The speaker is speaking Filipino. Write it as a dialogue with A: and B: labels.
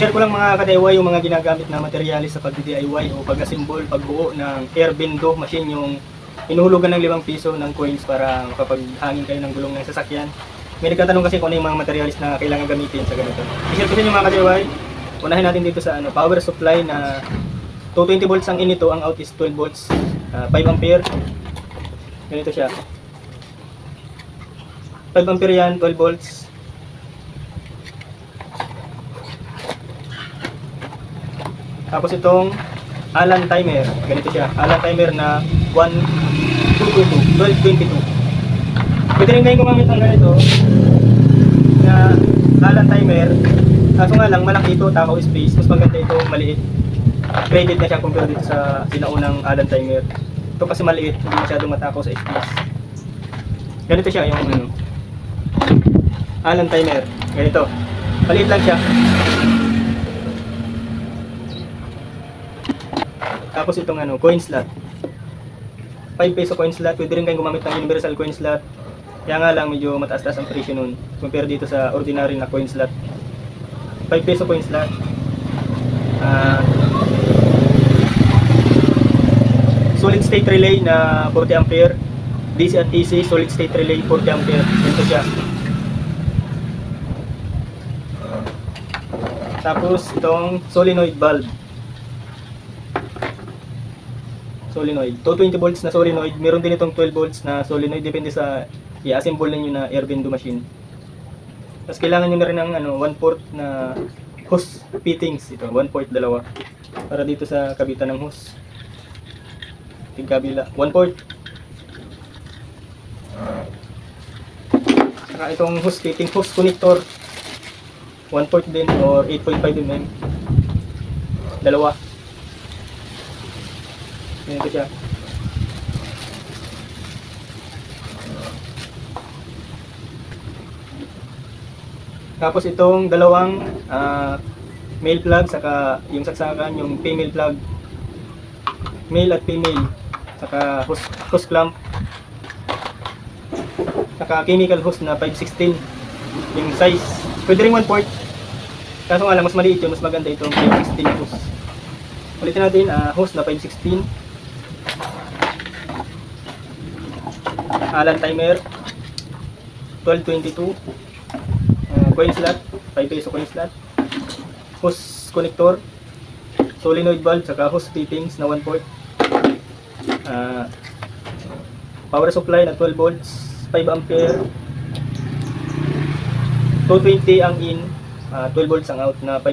A: share ko lang mga ka-DIY yung mga ginagamit na materyales sa pag-DIY o pag-assemble, pagbuo ng air bendo machine, yung inuhulugan ng 5 piso ng coins para makapaghangin kayo ng gulong ng sasakyan. May nagtatanong kasi kung ano yung mga materyales na kailangan gamitin sa ganito. I-share ko sa inyo mga ka-DIY. Unahin natin dito sa power supply na 220 volts ang in nito, ang out is 12 volts, 5 ampere. Ganito siya. 5 ampere yan, 12 volts. Tapos itong Allen timer, ganito siya. Allen timer na 1222. Pwede rin kayo gumamit ng ganito na Allen timer. Kaso nga lang, malaki ito, takaw space. Mas maganda ito, maliit. Graded na siya compare dito sa sinaunang Allen timer. Ito kasi maliit, hindi masyadong matakaw sa space. Ganito siya, yung Allen timer. Ganito. Maliit lang siya. Tapos itong coin slot. 5 peso coin slot. Pwede rin kayong gumamit ng universal coin slot. Kaya nga lang medyo mataas-taas ang presyo nun compare dito sa ordinary na coin slot. 5 peso coin slot. Solid state relay na 40 ampere. DC at AC solid state relay 40 ampere. Ito siya. Tapos itong solenoid bulb. Solenoid. 220 volts na solenoid. Meron din itong 12 volts na solenoid. Depende sa i-assemble ninyo na air bendo machine. Tapos kailangan nyo na rin ng 1/4 na hose fittings. Ito, 1/4 dalawa. Para dito sa kabitan ng hose. Tigkabila. 1/4. Saka itong hose fitting, hose connector. 1/4 din or 8.5 mm. Dalawa. Ganito siya. Tapos itong dalawang male plug, saka yung saksakan, yung female plug. Male at female. Saka hose clamp. Saka chemical hose na 516. Yung size. Pwede rin 1/4. Kaso nga lang, mas maliit yun. Mas maganda itong 516 hose. Ulitin natin, hose na 516. Allen timer 1222. Coin slot 5 peso coin slot. Hose connector, solenoid bulb, saka hose fittings na 1/4. Power supply na 12 volts 5 ampere. 220 ang in, 12 volts ang out na 5.